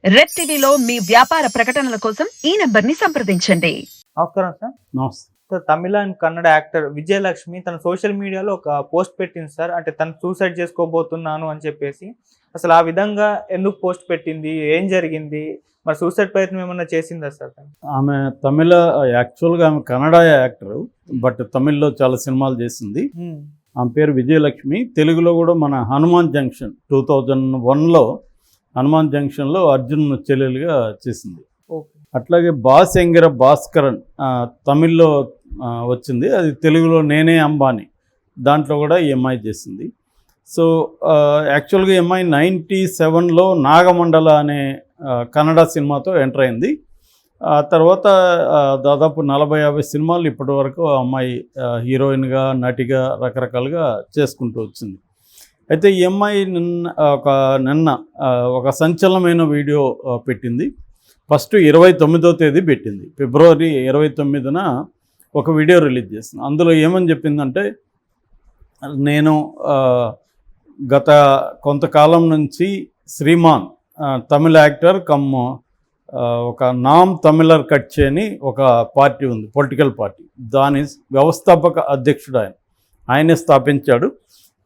Red టీవీలో మీ వ్యాపార ప్రకటనల కోసం ఈ నంబర్ని సంప్రదించండి. నమస్కారం సార్. నమస్తే. Sir, Tamil and Kannada actor Vijayalakshmi తన సోషల్ మీడియాలో ఒక పోస్ట్ పెట్టింది సార్. అంటే తను సూసైడ్ చేసుకోబోతున్నాను అని చెప్పేసి. అసలు ఆ విధంగా ఎందుకు పోస్ట్ పెట్టింది? ఏం జరిగింది? మరి సూసైడ్ ప్రయత్నం ఏమన్నా చేసిందా సార్ తను? ఆమె తమిళ యాక్చువల్గా ఆమె కన్నడ యాక్టరు, బట్ తమిళ్లో చాలా సినిమాలు చేసింది. ఆమె పేరు విజయలక్ష్మి. తెలుగులో కూడా మన హనుమాన్ జంక్షన్ 2001లో హనుమాన్ జంక్షన్లో అర్జున్ చెల్లెలుగా చేసింది. ఓకే. అట్లాగే బాసెంగిర భాస్కరన్ తమిళ్లో వచ్చింది, అది తెలుగులో నేనే అంబానీ, దాంట్లో కూడా ఈ అమ్మాయి చేసింది. సో యాక్చువల్గా ఈ అమ్మాయి 97లో నాగమండల అనే కన్నడ సినిమాతో ఎంటర్ అయింది. ఆ తర్వాత దాదాపు 40-50 సినిమాలు ఇప్పటి వరకు ఆ అమ్మాయి హీరోయిన్గా, నటిగా రకరకాలుగా చేసుకుంటూ వచ్చింది. అయితే ఈ అమ్మాయి నిన్న ఒక సంచలనమైన వీడియో పెట్టింది. ఫస్ట్ 29వ తేదీ పెట్టింది, ఫిబ్రవరి 29న ఒక వీడియో రిలీజ్ చేసింది. అందులో ఏమని చెప్పిందంటే, నేను గత కొంతకాలం నుంచి శ్రీమాన్ తమిళ యాక్టర్ కమ్ ఒక నామ్ తమిళర్ కట్చే అని ఒక పార్టీ ఉంది, పొలిటికల్ పార్టీ. దాని వ్యవస్థాపక అధ్యక్షుడు ఆయనే స్థాపించాడు.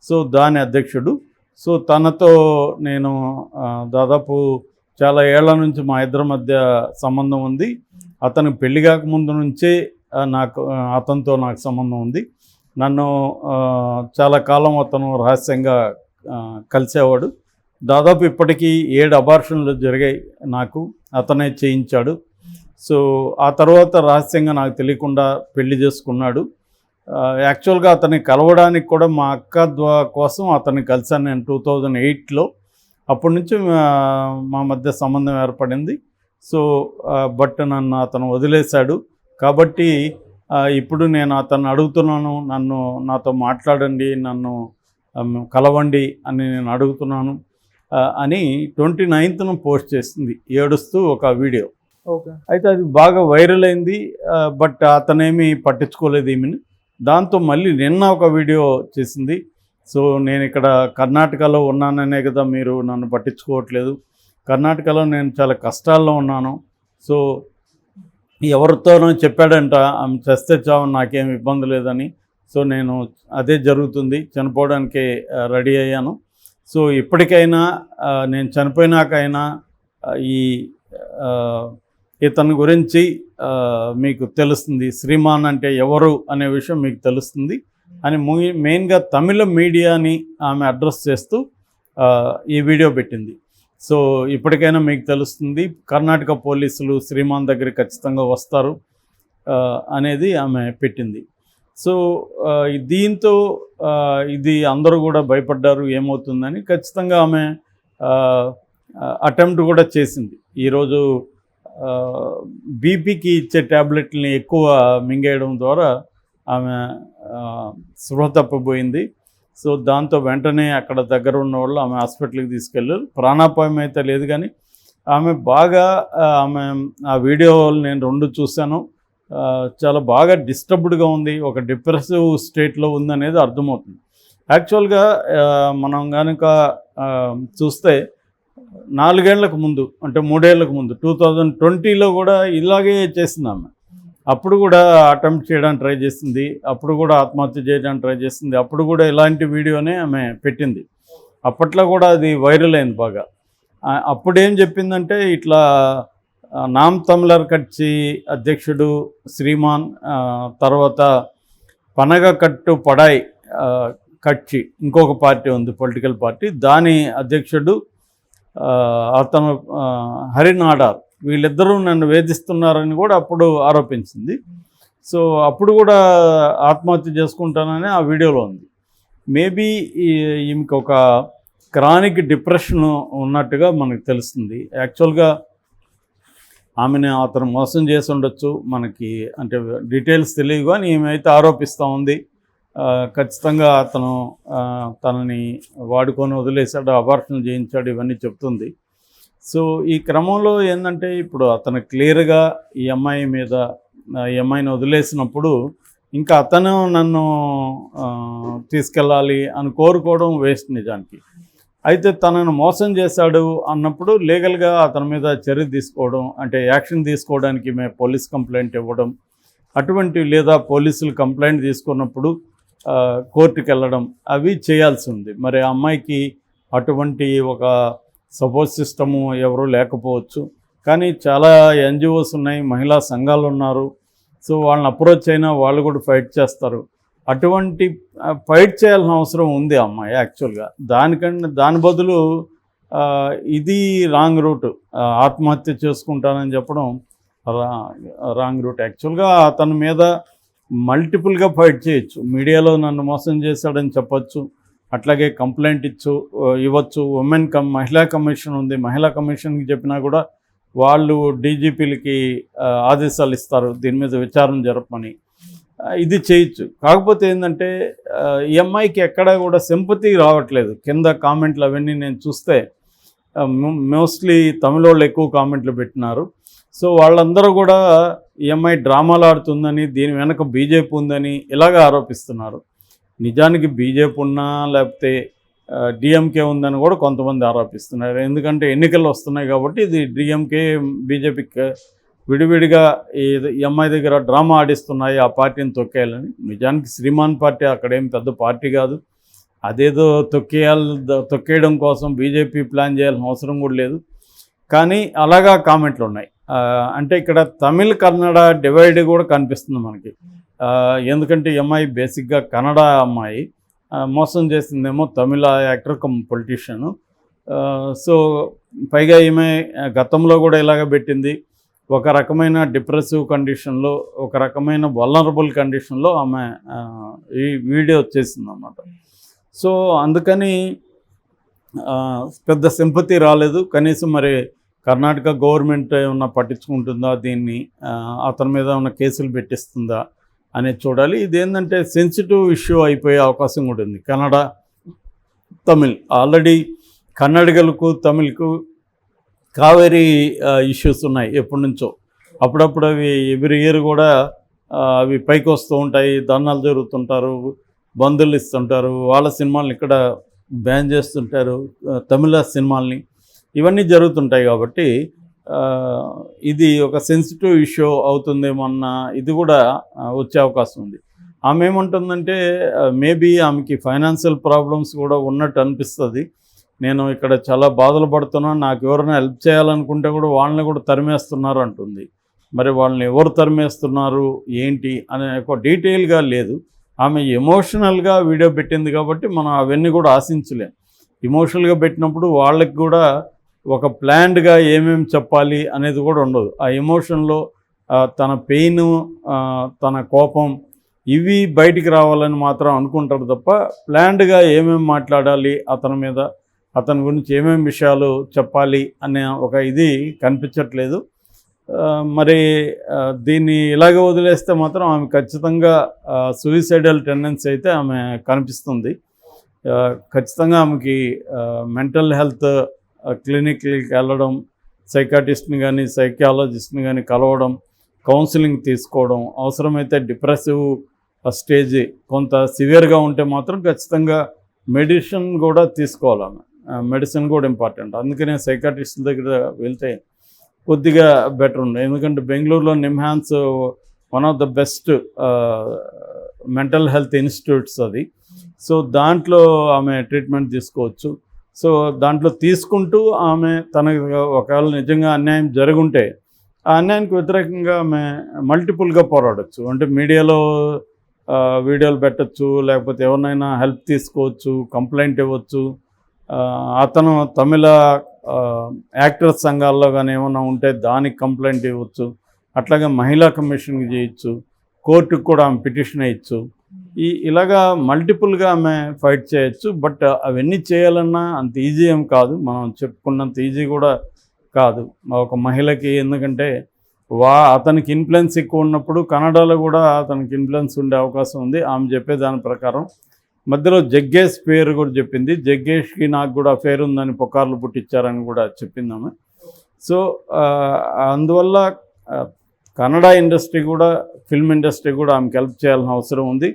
సో దాని అధ్యక్షుడు. సో తనతో నేను దాదాపు చాలా ఏళ్ల నుంచి మా ఇద్దరి మధ్య సంబంధం ఉంది. అతను పెళ్లి కాకముందు నుంచే అతనితో నాకు సంబంధం ఉంది. నన్ను చాలా కాలం అతను రహస్యంగా కలిసేవాడు. దాదాపు ఇప్పటికీ 7 అబార్షన్లు జరిగాయి నాకు, అతనే చేయించాడు. సో ఆ తర్వాత రహస్యంగా నాకు తెలియకుండా పెళ్లి చేసుకున్నాడు. యాక్చువల్గా అతన్ని కలవడానికి కూడా మా అక్క కోసం అతన్ని కలిసాను నేను 2008లో. అప్పటి నుంచి మా మధ్య సంబంధం ఏర్పడింది. సో బట్ నన్ను అతను వదిలేశాడు. కాబట్టి ఇప్పుడు నేను అతన్ని అడుగుతున్నాను, నాతో మాట్లాడండి, నన్ను కలవండి అని నేను అడుగుతున్నాను అని 29న పోస్ట్ చేసింది, ఏడుస్తూ ఒక వీడియో. ఓకే. అయితే అది బాగా వైరల్ అయింది. బట్ అతనేమీ పట్టించుకోలేదు ఈమెని. దాంతో మళ్ళీ నిన్న ఒక వీడియో చేసింది. సో నేను ఇక్కడ కర్ణాటకలో ఉన్నాననే కదా మీరు నన్ను పట్టించుకోవట్లేదు, కర్ణాటకలో నేను చాలా కష్టాల్లో ఉన్నాను. సో ఎవరితోనో చెప్పాడంట ఆమె చస్తే చావు, నాకేం ఇబ్బంది లేదని. సో నేను అదే జరుగుతుంది, చనిపోవడానికి రెడీ అయ్యాను. సో ఇప్పటికైనా నేను చనిపోయినాకైనా ఇతని గురించి మీకు తెలుస్తుంది, శ్రీమాన్ అంటే ఎవరు అనే విషయం మీకు తెలుస్తుంది అని మెయిన్గా తమిళ మీడియాని ఆమె అడ్రస్ చేస్తూ ఈ వీడియో పెట్టింది. సో ఇప్పటికైనా మీకు తెలుస్తుంది, కర్ణాటక పోలీసులు శ్రీమాన్ దగ్గరికి ఖచ్చితంగా వస్తారు అనేది ఆమె పెట్టింది. సో దీంతో ఇది అందరూ కూడా భయపడ్డారు ఏమవుతుందని. ఖచ్చితంగా ఆమె అటెంప్ట్ కూడా చేసింది. ఈరోజు బీపీకి ఇచ్చే ట్యాబ్లెట్ని ఎక్కువ మింగేయడం ద్వారా ఆమె స్పృహ తప్పిపోయింది. సో దాంతో వెంటనే అక్కడ దగ్గర ఉన్న వాళ్ళు ఆమె హాస్పిటల్కి తీసుకెళ్ళారు. ప్రాణాపాయం అయితే లేదు, కానీ ఆమె బాగా ఆ వీడియోలు నేను 2 చూశాను. చాలా బాగా డిస్టర్బ్డ్గా ఉంది, ఒక డిప్రెసివ్ స్టేట్లో ఉందనేది అర్థమవుతుంది. యాక్చువల్గా మనం కనుక చూస్తే 4 ఏళ్లకు ముందు, అంటే 3 ఏళ్లకు ముందు 2020లో కూడా ఇలాగే చేసింది ఆమె. అప్పుడు కూడా అటెంప్ట్ చేయడానికి ట్రై చేసింది, అప్పుడు కూడా ఆత్మహత్య చేయడానికి ట్రై చేసింది, అప్పుడు కూడా ఇలాంటి వీడియోనే ఆమె పెట్టింది. అప్పట్లో కూడా అది వైరల్ అయింది బాగా. అప్పుడేం చెప్పిందంటే, ఇట్లా నామ్ తమిళర్ కట్చి అధ్యక్షుడు శ్రీమాన్, తర్వాత పనగ కట్టు పడాయ్ కట్చి ఇంకొక పార్టీ ఉంది, పొలిటికల్ పార్టీ, దాని అధ్యక్షుడు అతను హరినాడార్, వీళ్ళిద్దరూ నన్ను వేధిస్తున్నారని కూడా అప్పుడు ఆరోపించింది. సో అప్పుడు కూడా ఆత్మహత్య చేసుకుంటానని ఆ వీడియోలో ఉంది. మేబీ ఈమెకి ఒక క్రానిక్ డిప్రెషన్ ఉన్నట్టుగా మనకు తెలుస్తుంది. యాక్చువల్గా ఆమెను అతను మోసం చేసి ఉండొచ్చు, మనకి అంటే డీటెయిల్స్ తెలియదు, కానీ ఈమె ఆరోపిస్తూ ఉంది ఖచ్చితంగా అతను తనని వాడుకొని వదిలేశాడు, అబార్షన్ చేయించాడు, ఇవన్నీ చెప్తుంది. సో ఈ క్రమంలో ఏంటంటే, ఇప్పుడు అతను క్లియర్గా ఈ అమ్మాయిని వదిలేసినప్పుడు ఇంకా అతను నన్ను తీసుకెళ్ళాలి అని కోరుకోవడం వేస్ట్ నిజానికి. అయితే తనను మోసం చేశాడు అన్నప్పుడు లీగల్గా అతని మీద చర్య తీసుకోవడం, అంటే యాక్షన్ తీసుకోవడానికి మేము పోలీస్ కంప్లైంట్ ఇవ్వడం అటువంటివి, లేదా పోలీసులు కంప్లైంట్ తీసుకున్నప్పుడు కోర్టుకి వెళ్ళడం అవి చేయాల్సి ఉంది. మరి ఆ అమ్మాయికి అటువంటి ఒక సపోర్ట్ సిస్టము ఎవరూ లేకపోవచ్చు, కానీ చాలా ఎన్జిఓస్ ఉన్నాయి, మహిళా సంఘాలు ఉన్నారు. సో వాళ్ళని అప్రోచ్ అయినా వాళ్ళు కూడా ఫైట్ చేస్తారు. అటువంటి ఫైట్ చేయాల్సిన అవసరం ఉంది అమ్మాయి యాక్చువల్గా. దాని బదులు ఇది రాంగ్ రూట్, ఆత్మహత్య చేసుకుంటానని చెప్పడం రాంగ్ రూట్. యాక్చువల్గా అతని మీద మల్టిపుల్గా ఫైట్ చేయొచ్చు. మీడియాలో నన్ను మోసం చేశాడని చెప్పొచ్చు, అట్లాగే కంప్లైంట్ ఇవ్వచ్చు. మహిళా కమిషన్ ఉంది, మహిళా కమిషన్కి చెప్పినా కూడా వాళ్ళు డీజీపీలకి ఆదేశాలు ఇస్తారు దీని మీద విచారణ జరపమని. ఇది చేయొచ్చు. కాకపోతే ఏంటంటే ఈ అమ్మాయికి ఎక్కడా కూడా సింపతి రావట్లేదు. కింద కామెంట్లు అవన్నీ నేను చూస్తే మోస్ట్లీ తమిళ వాళ్ళు ఎక్కువ కామెంట్లు పెట్టినారు. సో వాళ్ళందరూ కూడా ఈ అమ్మాయి డ్రామాలు ఆడుతుందని, దీని వెనక బీజేపీ ఉందని ఇలాగ ఆరోపిస్తున్నారు. నిజానికి బీజేపీ ఉన్నా లేకపోతే డిఎంకే ఉందని కూడా కొంతమంది ఆరోపిస్తున్నారు. ఎందుకంటే ఎన్నికలు వస్తున్నాయి కాబట్టి ఇది డిఎంకే బీజేపీకి విడివిడిగా ఈ అమ్మాయి దగ్గర డ్రామా ఆడిస్తున్నాయి ఆ పార్టీని తొక్కేయాలని. నిజానికి శ్రీమాన్ పార్టీ అక్కడేం పెద్ద పార్టీ కాదు. అదేదో తొక్కేయడం కోసం బీజేపీ ప్లాన్ చేయాల్సిన అవసరం కూడా లేదు. కానీ అలాగా కామెంట్లు ఉన్నాయి. అంటే ఇక్కడ తమిళ్ కన్నడ డివైడ్ కూడా కనిపిస్తుంది మనకి. ఎందుకంటే ఈ అమ్మాయి బేసిక్గా కన్నడ అమ్మాయి, మోసం చేసిందేమో తమిళ యాక్టర్ కమ్ పొలిటీషియను. సో పైగా ఈమె గతంలో కూడా ఇలాగ పెట్టింది. ఒక రకమైన డిప్రెసివ్ కండిషన్లో, ఒక రకమైన వల్నరబుల్ కండిషన్లో ఆమె ఈ వీడియో వచ్చేసింది అన్నమాట. సో అందుకని పెద్ద సింపతి రాలేదు. కనీసం మరి కర్ణాటక గవర్నమెంట్ ఏమన్నా పట్టించుకుంటుందా దీన్ని, అతని మీద ఉన్న కేసులు పెట్టిస్తుందా అనేది చూడాలి. ఇదేంటంటే సెన్సిటివ్ ఇష్యూ అయిపోయే అవకాశం కూడా ఉంది. కన్నడ తమిళ్ ఆల్రెడీ కన్నడిగలకు తమిళ్కు కావేరీ ఇష్యూస్ ఉన్నాయి ఎప్పటి నుంచో. అప్పుడప్పుడు అవి ఎవ్రీ ఇయర్ కూడా అవి పైకి వస్తూ ఉంటాయి, ధర్నాలు జరుగుతుంటారు, బంధువులు ఇస్తుంటారు, వాళ్ళ సినిమాలను ఇక్కడ బ్యాన్ చేస్తుంటారు, తమిళ సినిమాల్ని. ఇవన్నీ జరుగుతుంటాయి కాబట్టి ఇది ఒక సెన్సిటివ్ ఇష్యూ అవుతుందేమన్న ఇది కూడా వచ్చే అవకాశం ఉంది. ఆమె ఏమంటుందంటే మేబీ ఆమెకి ఫైనాన్షియల్ ప్రాబ్లమ్స్ కూడా ఉన్నట్టు అనిపిస్తుంది. నేను ఇక్కడ చాలా బాధలు పడుతున్నాను, నాకు ఎవరైనా హెల్ప్ చేయాలనుకుంటే కూడా వాళ్ళని కూడా తరిమేస్తున్నారు అంటుంది. మరి వాళ్ళని ఎవరు తరిమేస్తున్నారు ఏంటి అనే ఒక డీటెయిల్గా లేదు. ఆమె ఎమోషనల్గా వీడియో పెట్టింది కాబట్టి మనం అవన్నీ కూడా ఆశించలేం. ఎమోషనల్గా పెట్టినప్పుడు వాళ్ళకి కూడా ఒక ప్లాన్డ్గా ఏమేమి చెప్పాలి అనేది కూడా ఉండదు. ఆ ఎమోషన్లో తన పెయిన్, తన కోపం ఇవి బయటికి రావాలని మాత్రం అనుకుంటారు తప్ప ప్లాన్డ్గా ఏమేమి మాట్లాడాలి అతని మీద, అతని గురించి ఏమేమి విషయాలు చెప్పాలి అనే ఒక ఇది కనిపించట్లేదు. మరి దీన్ని ఇలాగ వదిలేస్తే మాత్రం ఆమె ఖచ్చితంగా సూయిసైడల్ టెండెన్సీ అయితే ఆమె కనిపిస్తుంది. ఖచ్చితంగా ఆమెకి మెంటల్ హెల్త్ క్లినిక్కి వెళ్ళడం, సైకాటిస్ట్ని కానీ సైకాలజిస్ట్ని కానీ కలవడం, కౌన్సిలింగ్ తీసుకోవడం, అవసరమైతే డిప్రెసివ్ స్టేజ్ కొంత సివియర్గా ఉంటే మాత్రం ఖచ్చితంగా మెడిసిన్ కూడా తీసుకోవాలి. మెడిసిన్ కూడా ఇంపార్టెంట్. అందుకనే సైకాటిస్ట్ దగ్గర వెళ్తే కొద్దిగా బెటర్ ఉంది. ఎందుకంటే బెంగళూరులో NIMHANS one of the best mental health institutes అది. సో దాంట్లో ఆమె ట్రీట్మెంట్ తీసుకోవచ్చు. సో దాంట్లో తీసుకుంటూ ఆమె తనకు ఒకవేళ నిజంగా అన్యాయం జరుగుంటే ఆ అన్యాయానికి వ్యతిరేకంగా ఆమె మల్టిపుల్గా పోరాడచ్చు. అంటే మీడియాలో వీడియోలు పెట్టచ్చు, లేకపోతే ఎవరినైనా హెల్ప్ తీసుకోవచ్చు, కంప్లైంట్ ఇవ్వచ్చు. అతను తమిళ యాక్టర్స్ సంఘాల్లో కానీ ఏమైనా ఉంటే దానికి కంప్లైంట్ ఇవ్వచ్చు. అట్లాగే మహిళా కమిషన్కి చేయొచ్చు, కోర్టుకు కూడా ఆమె పిటిషన్ ఇవ్వచ్చు. ఇలాగా మల్టిపుల్గా ఆమె ఫైట్ చేయొచ్చు. బట్ అవన్నీ చేయాలన్నా అంత ఈజీ ఏం కాదు, మనం చెప్పుకున్నంత ఈజీ కూడా కాదు ఒక మహిళకి. ఎందుకంటే అతనికి ఇన్ఫ్లుయెన్స్ ఎక్కువ ఉన్నప్పుడు కన్నడలో కూడా అతనికి ఇన్ఫ్లుయెన్స్ ఉండే అవకాశం ఉంది. ఆమె చెప్పే దాని ప్రకారం మధ్యలో జగ్గేష్ పేరు కూడా చెప్పింది. జగ్గేష్కి నాకు కూడా అఫేర్ ఉందని పుకార్లు పుట్టించారని కూడా చెప్పింది ఆమె. సో అందువల్ల కన్నడ ఇండస్ట్రీ కూడా, ఫిల్మ్ ఇండస్ట్రీ కూడా ఆమెకి హెల్ప్ చేయాల్సిన అవసరం ఉంది.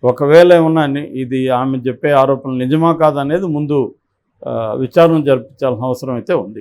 ఒకవేళ ఏమన్నా ఇది ఆమె చెప్పే ఆరోపణలు నిజమా కాదనేది ముందు విచారణ జరిపించాల్సిన అవసరం అయితే ఉంది.